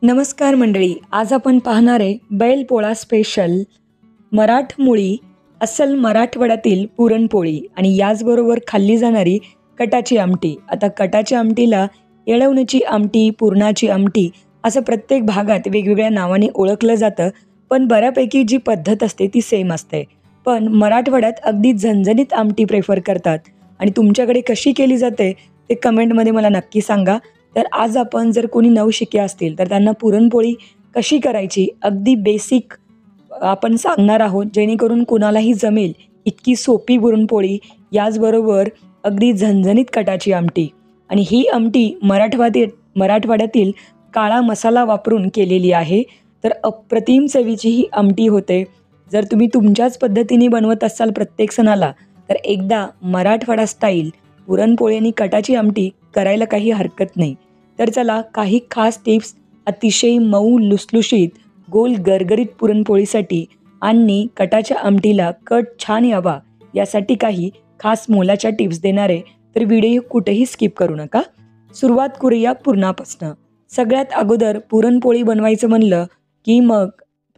नमस्कार मंडळी, आज आपण पाहणार आहे बैलपोळा स्पेशल मराठमोळी अस्सल मराठवाड्यातील पुरणपोळी आणि याचबरोबर खाल्ली जाणारी कटाची आमटी. आता कटाच्या आमटीला येळवणीची आमटी, पुरणाची आमटी असं प्रत्येक भागात वेगवेगळ्या नावाने ओळखलं जातं, पण बऱ्यापैकी जी पद्धत असते ती सेम असते. पण मराठवाड्यात अगदी झणझणीत आमटी प्रेफर करतात आणि तुमच्याकडे कशी केली जाते ते कमेंटमध्ये मला नक्की सांगा. तर आज आपण जर कोणी नवशिके असतील तर त्यांना पुरणपोळी कशी करायची अगदी बेसिक आपण सांगणार आहोत, जेणेकरून कुणालाही जमेल इतकी सोपी पुरणपोळी, याचबरोबर अगदी झणझणीत कटाची आमटी. आणि ही आमटी मराठवाड्यातील काळा मसाला वापरून केलेली आहे. तर अप्रतिम चवीची ही आमटी होते. जर तुम्ही तुमच्याच पद्धतीने बनवत असाल प्रत्येक सणाला, तर एकदा मराठवाडा स्टाईल पुरणपोळी आणि कटाची आमटी करायला काही हरकत नाही. तर चला, काही खास टिप्स अतिशय मऊ लुसलुशीत गोल गरगरीत पुरणपोळीसाठी आणि कटाच्या आमटीला कट छान यावा यासाठी काही खास मोलाच्या टिप्स देणार आहे. तर व्हिडिओ कुठेही स्किप करू नका. सुरुवात करूया पुरणापासनं. सगळ्यात अगोदर पुरणपोळी बनवायचं म्हणलं की मग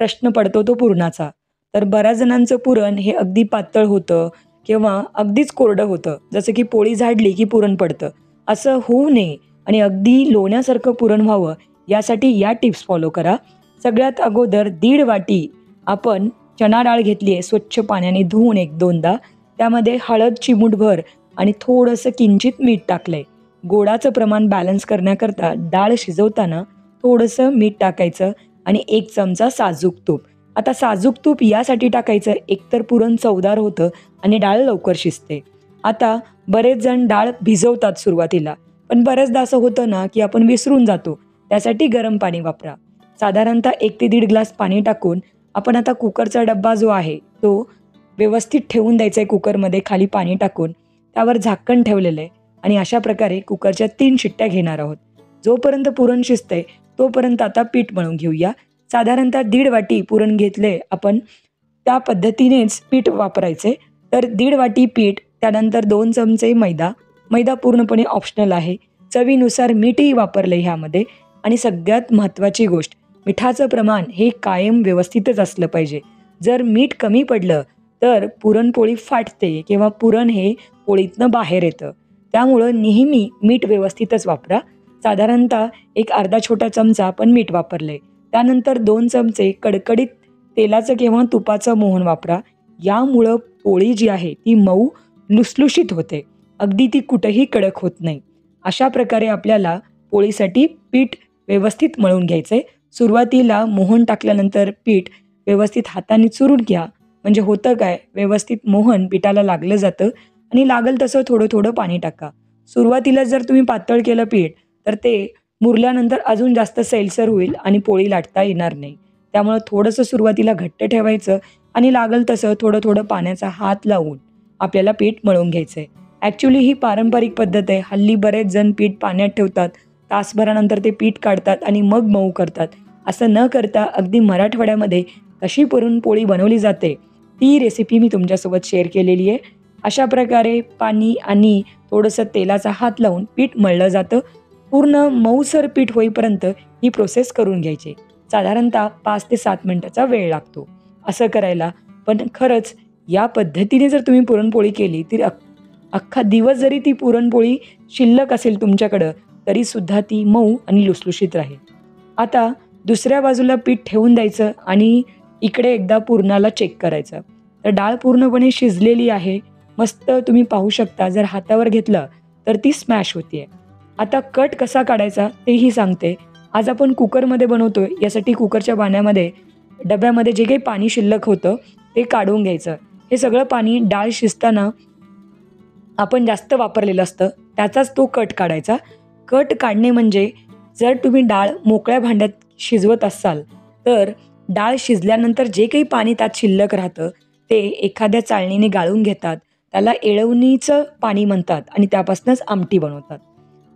प्रश्न पडतो तो पुरणाचा. तर बऱ्याच जणांचं पुरण हे अगदी पातळ होतं किंवा अगदीच कोरडं होतं, जसं की पोळी झाडली की पुरण पडतं. असं होऊ नये आणि अगदी लोण्यासारखं पुरण व्हावं यासाठी या टिप्स फॉलो करा. सगळ्यात अगोदर 1.5 वाटी आपण चणा डाळ घेतली आहे, स्वच्छ पाण्याने धुवून 1-2दा. त्यामध्ये हळद चिमूटभर आणि थोडंसं किंचित मीठ टाकलं आहे. गोडाचं प्रमाण बॅलन्स करण्याकरता डाळ शिजवताना थोडंसं मीठ टाकायचं आणि 1 चमचा साजूक तूप. आता साजूक तूप यासाठी टाकायचं, एकतर पुरण चवदार होतं आणि डाळ लवकर शिजते. आता बरेच जण डाळ भिजवतात सुरुवातीला, पण बऱ्याचदा असं होतं ना की आपण विसरून जातो. त्यासाठी गरम पाणी वापरा. साधारणतः 1 ते 1.5 ग्लास पाणी टाकून आपण आता कुकरचा डब्बा जो आहे तो व्यवस्थित ठेवून द्यायचा आहे. कुकरमध्ये खाली पाणी टाकून त्यावर झाकण ठेवलेलं आहे आणि अशा प्रकारे कुकरच्या 3 शिट्ट्या घेणार आहोत. जोपर्यंत पुरण शिजतंय तोपर्यंत आता पीठ मळून घेऊया. साधारणतः 1.5 वाटी पुरण घेतले आपण, त्या पद्धतीनेच पीठ वापरायचे. तर 1.5 वाटी पीठ, त्यानंतर 2 चमचे मैदा पूर्णपणे ऑप्शनल आहे. चवीनुसार मीठही वापरले ह्यामध्ये. आणि सगळ्यात महत्त्वाची गोष्ट, मिठाचं प्रमाण हे कायम व्यवस्थितच असलं पाहिजे. जर मीठ कमी पडलं तर पुरणपोळी फाटते किंवा पुरण हे पोळीतनं बाहेर येतं. त्यामुळं नेहमी मीठ व्यवस्थितच वापरा. साधारणतः एक अर्धा छोटा चमचा आपण मीठ वापरले. त्यानंतर 2 चमचे कडकडीत तेलाचं किंवा तुपाचं मोहन वापरा. यामुळं पोळी जी आहे ती मऊ लुसलुशीत होते, अगदी ती कुठंही कडक होत नाही. अशा प्रकारे आपल्याला पोळीसाठी पीठ व्यवस्थित मळून घ्यायचं आहे. सुरुवातीला मोहन टाकल्यानंतर पीठ व्यवस्थित हाताने चुरून घ्या. म्हणजे होतं काय, व्यवस्थित मोहन पिठाला लागलं जातं आणि लागल तसं थोडं थोडं पाणी टाका. सुरुवातीला जर तुम्ही पातळ केलं पीठ तर ते मुरल्यानंतर अजून जास्त सैलसर होईल आणि पोळी लाटता येणार नाही. त्यामुळं थोडंसं सुरुवातीला घट्ट ठेवायचं आणि लागल तसं थोडं थोडं पाण्याचा हात लावून आपल्याला पीठ मळून घ्यायचं आहे. ॲक्च्युली ही पारंपरिक पद्धत आहे. हल्ली बरेच जण पीठ पाण्यात ठेवतात, तासभरानंतर ते पीठ काढतात आणि मग मऊ करतात. असं न करता अगदी मराठवाड्यामध्ये कशी पुरणपोळी बनवली जाते ती रेसिपी मी तुमच्यासोबत शेअर केलेली आहे. अशा प्रकारे पाणी आणि थोडंसं तेलाचा हात लावून पीठ मळलं जातं. पूर्ण मऊसर पीठ होईपर्यंत ही प्रोसेस करून घ्यायची. साधारणतः 5 ते 7 मिनटाचा वेळ लागतो असं करायला. पण खरंच या पद्धतीने जर तुम्ही पुरणपोळी केली तर अख्खा दिवस जरी ती पुरणपोळी शिल्लक असेल तुमच्याकडं तरीसुद्धा ती मऊ आणि लुसलुशीत राहील. आता दुसऱ्या बाजूला पीठ ठेवून द्यायचं आणि इकडे एकदा पुरणाला चेक करायचं. तर डाळ पूर्णपणे शिजलेली आहे, मस्त तुम्ही पाहू शकता. जर हातावर घेतलं तर ती स्मॅश होते. आता कट कसा काढायचा तेही सांगते. आज आपण कुकरमध्ये बनवतोय, यासाठी कुकरच्या डब्यामध्ये जे काही पाणी शिल्लक होतं ते काढून घ्यायचं. हे सगळं पाणी डाळ शिजताना आपण जास्त वापरलेलं असतं, त्याचाच तो कट काढायचा. कट काढणे म्हणजे जर तुम्ही डाळ मोकळ्या भांड्यात शिजवत असाल तर डाळ शिजल्यानंतर जे काही पाणी त्यात शिल्लक राहतं ते एखाद्या चाळणीने गाळून घेतात. त्याला येळवणीचं पाणी म्हणतात आणि त्यापासूनच आमटी बनवतात.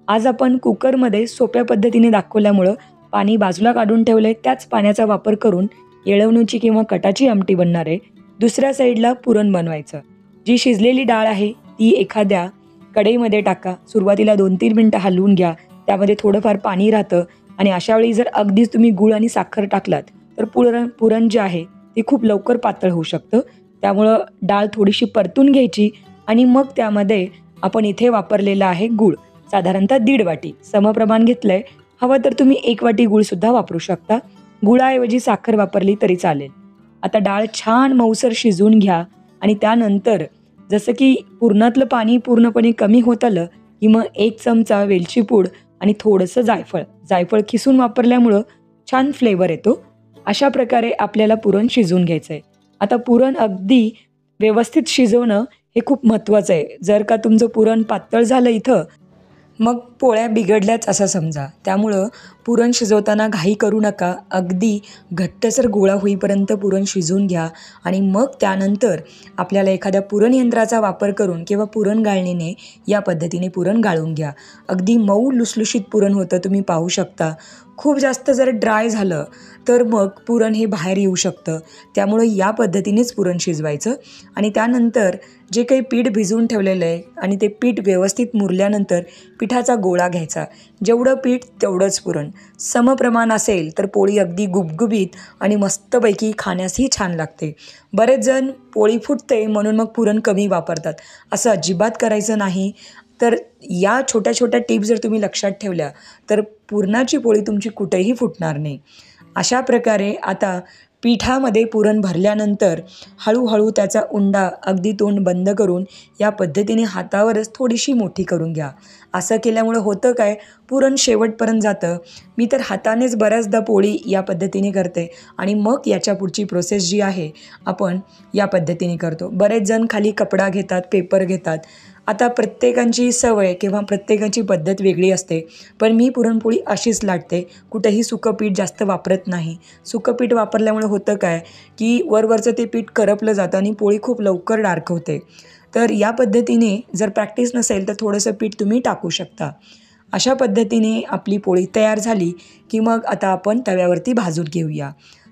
आज आपण कुकरमध्ये सोप्या पद्धतीने दाखवल्यामुळं पाणी बाजूला काढून ठेवलं आहे. त्याच पाण्याचा वापर करून येळवणीची किंवा कटाची आमटी बनणार आहे. दुसऱ्या साईडला पुरण बनवायचं. जी शिजलेली डाळ आहे ती एखाद्या कढईमध्ये टाका. सुरुवातीला 2-3 मिनटं हलवून घ्या. त्यामध्ये थोडंफार पाणी राहतं. आणि अशा वेळी जर अगदीच तुम्ही गूळ आणि साखर टाकलात तर पुरण जे आहे ते खूप लवकर पातळ होऊ शकतं. त्यामुळं डाळ थोडीशी परतून घ्यायची आणि मग त्यामध्ये आपण इथे वापरलेला आहे गूळ, साधारणतः 1.5 वाटी समप्रमाण घेतलंय. हवं तर तुम्ही 1 वाटी गूळसुद्धा वापरू शकता. गुळाऐवजी साखर वापरली तरी चालेल. आता डाळ छान मऊसर शिजवून घ्या आणि त्यानंतर जसं की पुरणातलं पाणी पूर्णपणे कमी होत आलं की मग 1 चमचा वेलची पूड आणि थोडंसं जायफळ खिसून वापरल्यामुळं छान फ्लेवर येतो. अशा प्रकारे आपल्याला पुरण शिजवून घ्यायचं आहे. आता पुरण अगदी व्यवस्थित शिजवणं हे खूप महत्त्वाचं आहे. जर का तुमचं पुरण पातळ झालं इथं, मग पोळ्या बिघडल्याच असं समजा. त्यामुळं पुरण शिजवताना घाई करू नका. अगदी घट्टसर गोळा होईपर्यंत पुरण शिजवून घ्या आणि मग त्यानंतर आपल्याला एखाद्या पुरण यंत्राचा वापर करून किंवा पुरण गाळणीने या पद्धतीने पुरण गाळून घ्या. अगदी मऊ लुसलुशीत पुरण होतं, तुम्ही पाहू शकता. खूप जास्त जर ड्राय झालं तर मग पुरण हे बाहेर येऊ शकतं. त्यामुळं या पद्धतीनेच पुरण शिजवायचं आणि त्यानंतर जे काही पीठ भिजवून ठेवलेलं आहे आणि ते पीठ व्यवस्थित मुरल्यानंतर पिठाचा गोळा घ्यायचा. जेवढं पीठ तेवढंच पुरण. समप्रमाण असेल तर पोळी अगदी गुबगुबीत आणि मस्तपैकी खाण्यासही छान लागते. बरेच जण पोळी फुटते म्हणून मग पुरण कमी वापरतात. असं अजिबात करायचं नाही. तर या छोट्या छोट्या टिप्स जर तुम्ही लक्षात ठेवल्या तर पुरणाची पोळी तुमची कुठेही फुटणार नाही. अशा प्रकारे आता पिठामध्ये पुरण भरल्यानंतर हळूहळू त्याचा उंडा अगदी तोंड बंद करून या पद्धतीने हातावरच थोडीशी मोठी करून घ्या. असं केल्यामुळं होतं काय, पुरण शेवटपर्यंत जातं. मी तर हातानेच बऱ्याचदा पोळी या पद्धतीने करते आणि मग याच्या पुढची प्रोसेस जी आहे आपण या पद्धतीने करतो. बरेच जण खाली कपडा घेतात, पेपर घेतात. आता प्रत्येकाची सवय किंवा प्रत्येकाची पद्धत वेगळी असते. पण मी पुरणपोळी अशीच लाटते. कुठंही सुकं पीठ जास्त वापरत नाही. सुकं पीठ वापरल्यामुळे होतं काय, की वरवरचं ते पीठ करपलं जातं आणि पोळी खूप लवकर डार्क होते. तर या पद्धतीने जर प्रॅक्टिस नसेल तर थोडंसं पीठ तुम्ही टाकू शकता. अशा पद्धतीने आपली पोळी तयार झाली की मग आता आपण तव्यावरती भाजून घेऊया.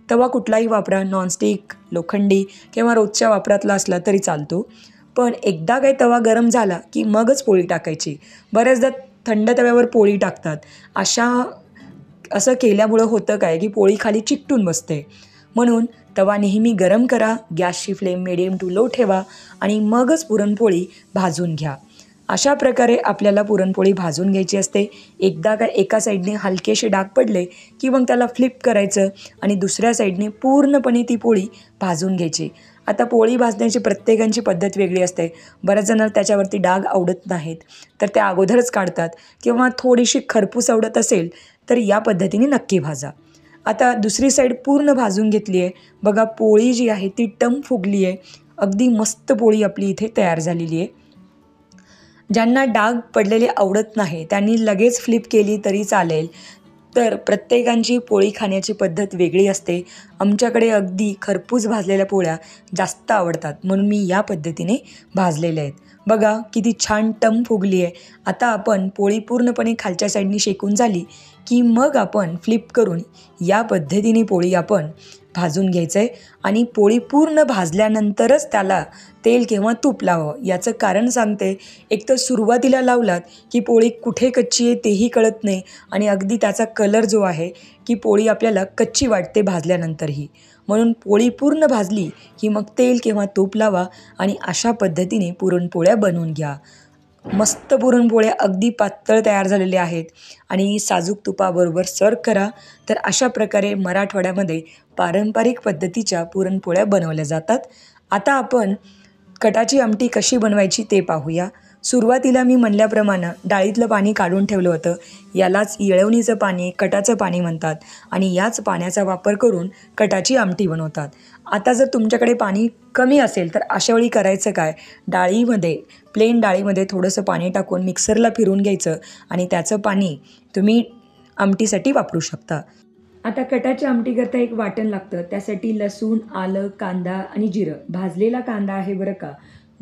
तवा कुठलाही वापरा, नॉनस्टिक, लोखंडी किंवा रोजच्या वापरातला असला तरी चालतो. पण एकदा काही तवा गरम झाला की मगच पोळी टाकायची. बऱ्याचदा थंड तव्यावर पोळी टाकतात. असं केल्यामुळं होतं काय, की पोळी खाली चिकटून बसते. म्हणून तवा नेहमी गरम करा, गॅसची फ्लेम मिडियम टू लो ठेवा आणि मगच पुरणपोळी भाजून घ्या. अशा प्रकारे आपल्याला पुरणपोळी भाजून घ्यायची असते. एकदा काय एका साईडने हलकेसे डाग पडले की मग त्याला फ्लिप करायचं आणि दुसऱ्या साईडने पूर्णपणे ती पोळी भाजून घ्यायची. आता पोळी भाजण्याची प्रत्येकाची पद्धत वेगळी असते. बऱ्याच जणांना त्याच्यावरती डाग आवडत नाहीत तर त्या अगोदरच काढतात किंवा थोडीशी खरपूस आवडत असेल तर या पद्धतीने नक्की भाजा. आता दुसरी साईड पूर्ण भाजून घेतली आहे. बघा पोळी जी आहे ती टम फुगली आहे. अगदी मस्त पोळी आपली इथे तयार झालेली आहे. ज्यांना डाग पडलेले आवडत नाही त्यांनी लगेच फ्लिप केली तरी चालेल. तर प्रत्येकाची पोळी खाण्याची पद्धत वेगळी असते. आमच्याकडे अगदी खरपूस भाजलेल्या पोळ्या जास्त आवडतात म्हणून मी या पद्धतीने भाजलेल्या आहेत. बघा किती छान टम फुगली आहे. आता आपण पोळी पूर्णपणे खालच्या साईडनी शेकून झाली की मग आपण फ्लिप करून या पद्धतीने पोळी आपण भाजून घ्यायचं आहे आणि पोळी पूर्ण भाजल्यानंतरच त्याला तेल किंवा तूप लावावं. याचं कारण सांगते. एक तर सुरुवातीला लावलात की पोळी कुठे कच्ची आहे तेही कळत नाही आणि अगदी त्याचा कलर जो आहे की पोळी आपल्याला कच्ची वाटते भाजल्यानंतरही. म्हणून पोळी पूर्ण भाजली की मग तेल किंवा तूप लावा आणि अशा पद्धतीने पुरणपोळ्या बनवून घ्या. मस्त पुरणपोळ्या अगदी पातळ तयार झालेल्या आहेत आणि साजूक तुपाबरोबर सर्व करा. तर अशा प्रकारे मराठवाड्यामध्ये पारंपरिक पद्धतीच्या पुरणपोळ्या बनवल्या जातात. आता आपण कटाची आमटी कशी बनवायची ते पाहूया. सुरुवातीला मी म्हणल्याप्रमाणे डाळीतलं पाणी काढून ठेवलं होतं. यालाच येळवणीचं पाणी, कटाचं पाणी म्हणतात आणि याच पाण्याचा वापर करून कटाची आमटी बनवतात. आता जर तुमच्याकडे पाणी कमी असेल तर अशा वेळी करायचं काय, प्लेन डाळीमध्ये थोडंसं पाणी टाकून मिक्सरला फिरून घ्यायचं आणि त्याचं पाणी तुम्ही आमटीसाठी वापरू शकता. आता कटाची आमटी करता एक वाटण लागतं. त्यासाठी लसूण, आलं, कांदा आणि जिरं. भाजलेला कांदा आहे बरं का.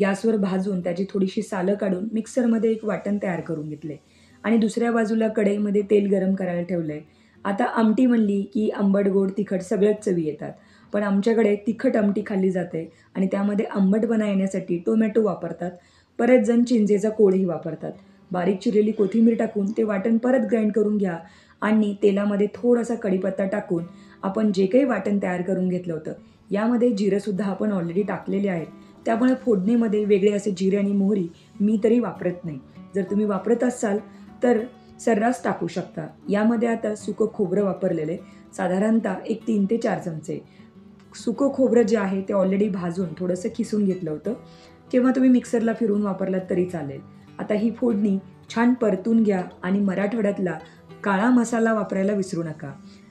गॅसवर भाजून त्याची थोडीशी सालं काढून मिक्सरमध्ये एक वाटण तयार करून घेतले आणि दुसऱ्या बाजूला कढईमध्ये तेल गरम करायला ठेवलं आहे. आता आमटी म्हणली की आंबट, गोड, तिखट सगळ्याच चवी येतात. पण आमच्याकडे तिखट आमटी खाल्ली जाते आणि त्यामध्ये आंबटपणा येण्यासाठी टोमॅटो वापरतात. बरेच जण चिंचेचा कोळही वापरतात. बारीक चिरलेली कोथिंबीर टाकून ते वाटण परत ग्राइंड करून घ्या आणि तेलामध्ये थोडासा कढीपत्ता टाकून आपण जे काही वाटण तयार करून घेतलं होतं, यामध्ये जिरंसुद्धा आपण ऑलरेडी टाकलेले आहेत. त्यामुळे फोडणीमध्ये वेगळे असे जिरे आणि मोहरी मी तरी वापरत नाही. जर तुम्ही वापरत असाल तर सर्रास टाकू शकता. यामध्ये आता सुकं खोबरं वापरलेलं आहे, साधारणतः एक 3 ते 4 चमचे. सुकं खोबरं जे आहे ते ऑलरेडी भाजून थोडंसं किसून घेतलं होतं, किंवा तुम्ही मिक्सरला फिरवून वापरलात तरी चालेल. आता ही फोडणी छान परतून घ्या आणि मराठवाड्यातला काळा मसाला वापरायला विसरू नका.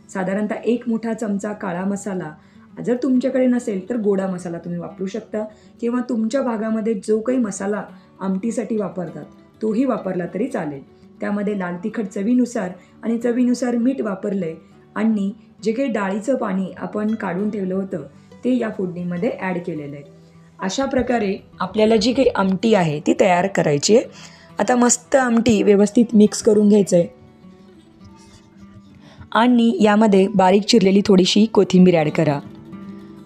साधारणतः 1 मोठा चमचा काळा मसाला. जर तुमच्याकडे नसेल तर गोडा मसाला तुम्ही वापरू शकता, किंवा तुमच्या भागामध्ये जो काही मसाला आमटीसाठी वापरतात तोही वापरला तरी चालेल. त्यामध्ये लाल तिखट चवीनुसार आणि चवीनुसार मीठ वापरलं आहे, आणि जे काही डाळीचं पाणी आपण काढून ठेवलं होतं ते या फोडणीमध्ये ॲड केलेलं आहे. अशा प्रकारे आपल्याला जी काही आमटी आहे ती तयार करायची आहे. आता मस्त आमटी व्यवस्थित मिक्स करून घ्यायचं आहे, आणि यामध्ये बारीक चिरलेली थोडीशी कोथिंबीर ॲड करा.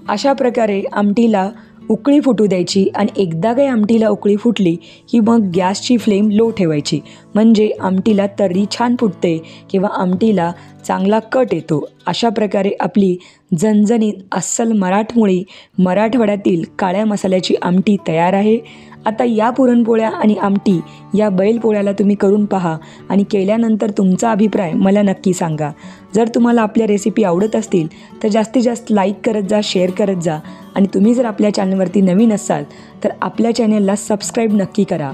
अशा प्रकारे आमटीला उकळी फुटू द्यायची, आणि एकदा काही आमटीला उकळी फुटली की मग गॅसची फ्लेम लो ठेवायची, म्हणजे आमटीला तर्री छान फुटते किंवा आमटीला चांगला कट येतो. अशा प्रकारे आपली झणझणीत अस्सल मराठमोळी मराठवाड्यातील काळ्या मसाल्याची आमटी तयार आहे. आता या पुरणपोळ्या आणि आमटी या बैलपोळ्याला तुम्ही करून पहा, आणि केल्यानंतर तुमचा अभिप्राय मला नक्की सांगा. जर तुम्हाला आपल्या रेसिपी आवडत असतील तर जास्तीत जास्त लाईक करत जा, शेअर करत जा, आणि तुम्ही जर आपल्या चॅनलवरती नवीन असाल तर आपल्या चॅनलला सबस्क्राईब नक्की करा.